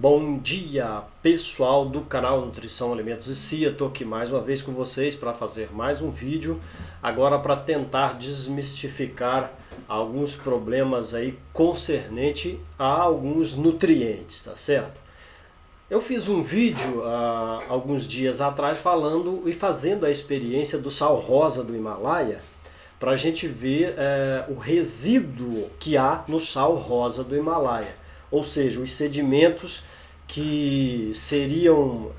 Bom dia, pessoal do canal Nutrição, Alimentos e CIA. Estou aqui mais uma vez com vocês para fazer mais um vídeo, agora para tentar desmistificar alguns problemas aí concernente a alguns nutrientes, tá certo? Eu fiz um vídeo há alguns dias atrás falando e fazendo a experiência do sal rosa do Himalaia para a gente ver o resíduo que há no sal rosa do Himalaia, ou seja, os sedimentos que seriam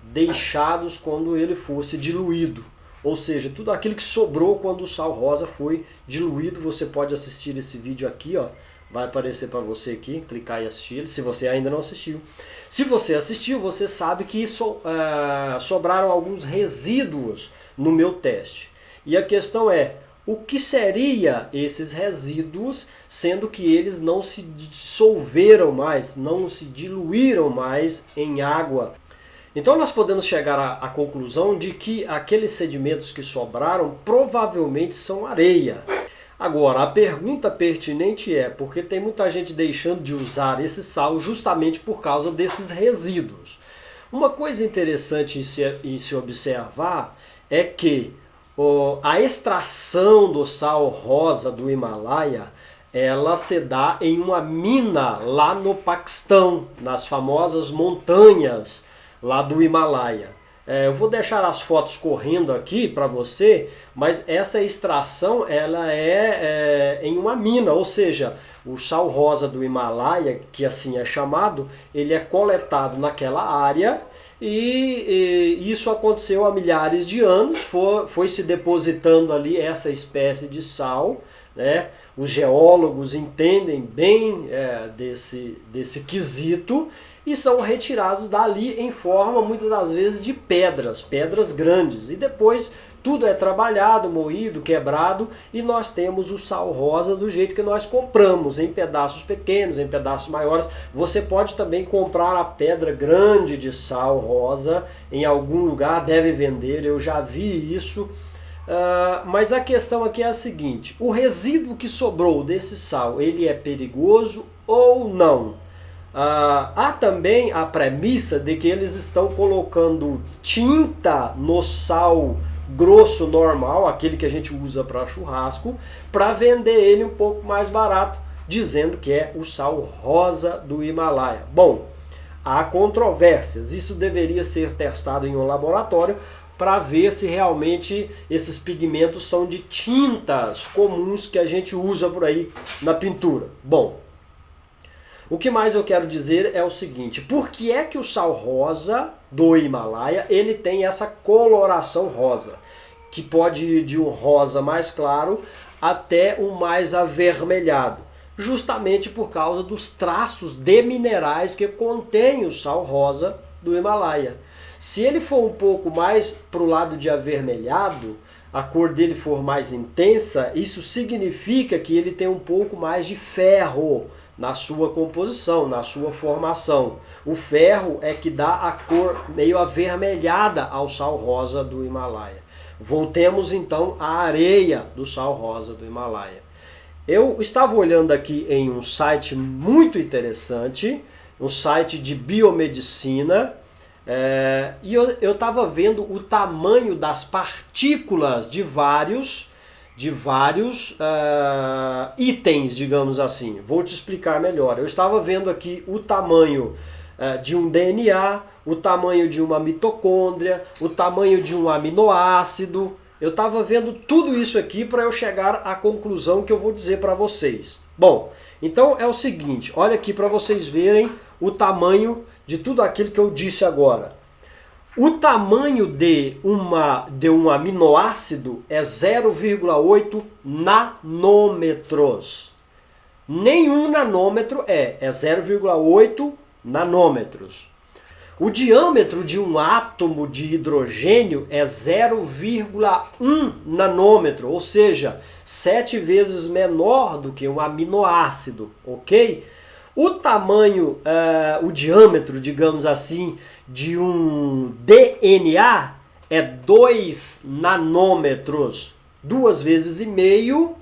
deixados quando ele fosse diluído, ou seja, tudo aquilo que sobrou quando o sal rosa foi diluído. Você pode assistir esse vídeo aqui, ó. Vai aparecer para você aqui, clicar e assistir ele, se você ainda não assistiu. Se você assistiu, você sabe que sobraram alguns resíduos no meu teste. E a questão é, o que seria esses resíduos, sendo que eles não se dissolveram mais, não se diluíram mais em água? Então nós podemos chegar à conclusão de que aqueles sedimentos que sobraram provavelmente são areia. Agora, a pergunta pertinente é, porque tem muita gente deixando de usar esse sal justamente por causa desses resíduos. Uma coisa interessante em se observar é que a extração do sal rosa do Himalaia, ela se dá em uma mina lá no Paquistão, nas famosas montanhas lá do Himalaia. Eu vou deixar as fotos correndo aqui para você, mas essa extração ela é em uma mina, ou seja, o sal rosa do Himalaia, que assim é chamado, ele é coletado naquela área e isso aconteceu há milhares de anos, foi se depositando ali essa espécie de sal, né? Os geólogos entendem bem desse quesito e são retirados dali em forma, muitas das vezes, de pedras grandes. E depois tudo é trabalhado, moído, quebrado, e nós temos o sal rosa do jeito que nós compramos, em pedaços pequenos, em pedaços maiores. Você pode também comprar a pedra grande de sal rosa em algum lugar, deve vender, eu já vi isso. Mas a questão aqui é a seguinte: o resíduo que sobrou desse sal, ele é perigoso ou não? Há também a premissa de que eles estão colocando tinta no sal grosso normal, aquele que a gente usa para churrasco, para vender ele um pouco mais barato, dizendo que é o sal rosa do Himalaia. Bom, há controvérsias, isso deveria ser testado em um laboratório para ver se realmente esses pigmentos são de tintas comuns que a gente usa por aí na pintura. Bom, o que mais eu quero dizer é o seguinte: por que é que o sal rosa do Himalaia ele tem essa coloração rosa, que pode ir de um rosa mais claro até um mais avermelhado? Justamente por causa dos traços de minerais que contém o sal rosa do Himalaia. Se ele for um pouco mais para o lado de avermelhado, a cor dele for mais intensa, isso significa que ele tem um pouco mais de ferro na sua composição, na sua formação. O ferro é que dá a cor meio avermelhada ao sal rosa do Himalaia. Voltemos então à areia do sal rosa do Himalaia. Eu estava olhando aqui em um site muito interessante, um site de biomedicina, e eu estava vendo o tamanho das partículas de vários itens, digamos assim. Vou te explicar melhor. Eu estava vendo aqui o tamanho de um DNA, o tamanho de uma mitocôndria, o tamanho de um aminoácido. Eu estava vendo tudo isso aqui para eu chegar à conclusão que eu vou dizer para vocês. Bom, então é o seguinte, olha aqui para vocês verem o tamanho de tudo aquilo que eu disse agora. O tamanho de um aminoácido é 0,8 nanômetros. Nenhum nanômetro é 0,8 nanômetros. O diâmetro de um átomo de hidrogênio é 0,1 nanômetro, ou seja, 7 vezes menor do que um aminoácido, ok? O tamanho, o diâmetro, digamos assim, de um DNA é 2 nanômetros, 2 vezes e meio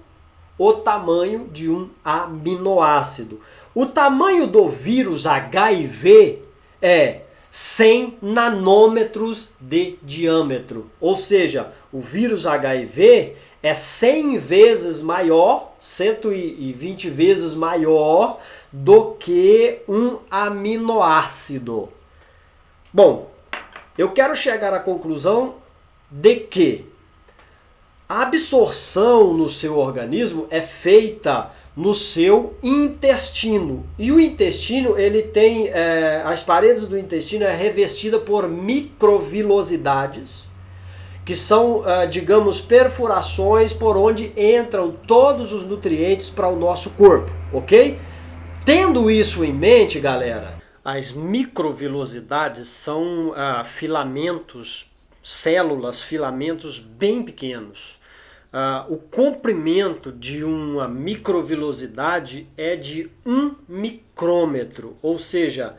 o tamanho de um aminoácido. O tamanho do vírus HIV é 100 nanômetros de diâmetro. Ou seja, o vírus HIV é 100 vezes maior, 120 vezes maior do que um aminoácido. Bom, eu quero chegar à conclusão de que a absorção no seu organismo é feita no seu intestino. E o intestino, ele tem, as paredes do intestino é revestida por microvilosidades, que são, digamos, perfurações por onde entram todos os nutrientes para o nosso corpo, ok? Tendo isso em mente, galera, as microvilosidades são filamentos, células, filamentos bem pequenos. O comprimento de uma microvilosidade é de 1 micrômetro, ou seja,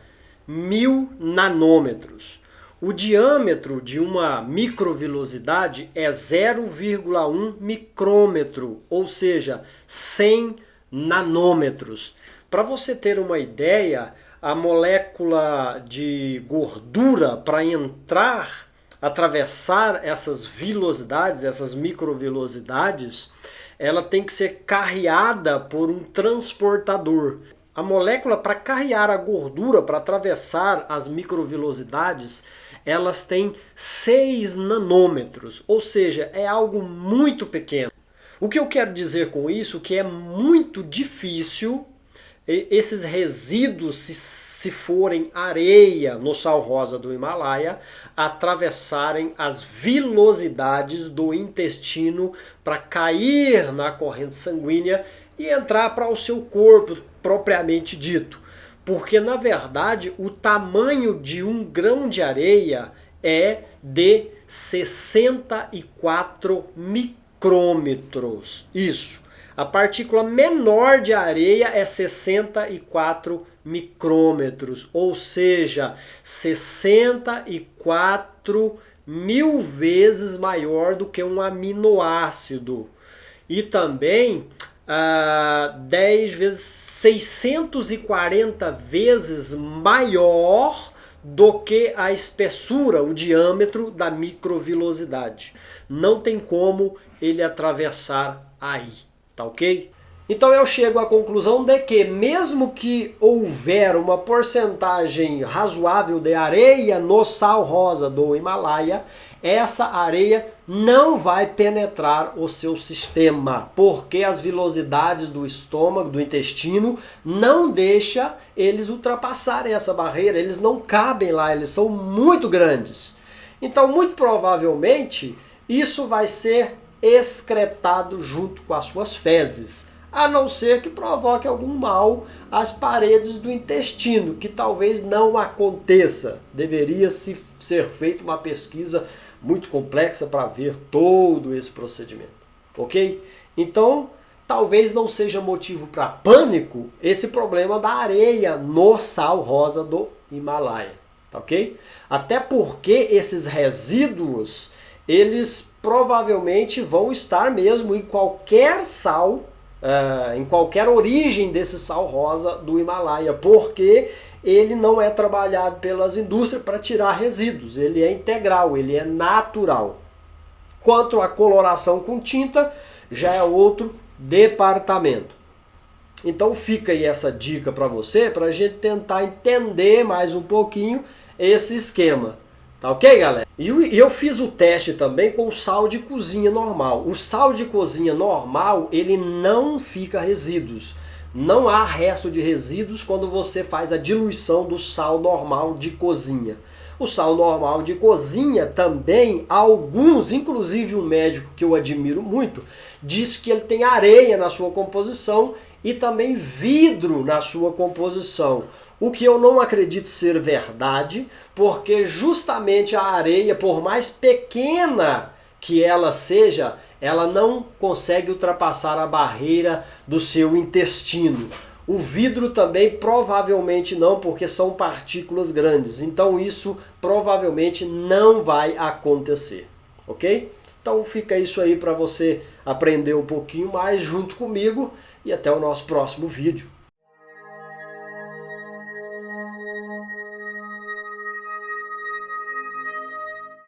1000 nanômetros. O diâmetro de uma microvilosidade é 0,1 micrômetro, ou seja, 100 nanômetros. Para você ter uma ideia, a molécula de gordura para atravessar essas vilosidades, essas microvilosidades, ela tem que ser carreada por um transportador. A molécula, para carrear a gordura, para atravessar as microvilosidades, elas têm 6 nanômetros, ou seja, é algo muito pequeno. O que eu quero dizer com isso é que é muito difícil esses resíduos, se forem areia no sal rosa do Himalaia, atravessarem as vilosidades do intestino para cair na corrente sanguínea e entrar para o seu corpo propriamente dito. Porque, na verdade, o tamanho de um grão de areia é de 64 micrômetros. Isso. A partícula menor de areia é 64 micrômetros, ou seja, 64 mil vezes maior do que um aminoácido. E também 10 vezes, 640 vezes maior do que a espessura, o diâmetro da microvilosidade. Não tem como ele atravessar aí. Tá ok? Então eu chego à conclusão de que, mesmo que houver uma porcentagem razoável de areia no sal rosa do Himalaia, essa areia não vai penetrar o seu sistema, porque as vilosidades do estômago, do intestino, não deixam eles ultrapassarem essa barreira, eles não cabem lá, eles são muito grandes. Então, muito provavelmente, isso vai ser excretado junto com as suas fezes, a não ser que provoque algum mal às paredes do intestino, que talvez não aconteça. Deveria ser feita uma pesquisa muito complexa para ver todo esse procedimento, ok? Então, talvez não seja motivo para pânico esse problema da areia no sal rosa do Himalaia, tá ok? Até porque esses resíduos, eles provavelmente vão estar mesmo em qualquer sal, em qualquer origem desse sal rosa do Himalaia, porque ele não é trabalhado pelas indústrias para tirar resíduos, ele é integral, ele é natural. Quanto à coloração com tinta, já é outro departamento. Então fica aí essa dica para você, para a gente tentar entender mais um pouquinho esse esquema. Tá ok, galera? E eu fiz o teste também com o sal de cozinha normal. O sal de cozinha normal, ele não fica resíduos. Não há resto de resíduos quando você faz a diluição do sal normal de cozinha. O sal normal de cozinha também, alguns, inclusive um médico que eu admiro muito, diz que ele tem areia na sua composição e também vidro na sua composição. O que eu não acredito ser verdade, porque justamente a areia, por mais pequena que ela seja, ela não consegue ultrapassar a barreira do seu intestino. O vidro também provavelmente não, porque são partículas grandes. Então isso provavelmente não vai acontecer, ok? Então fica isso aí para você aprender um pouquinho mais junto comigo e até o nosso próximo vídeo.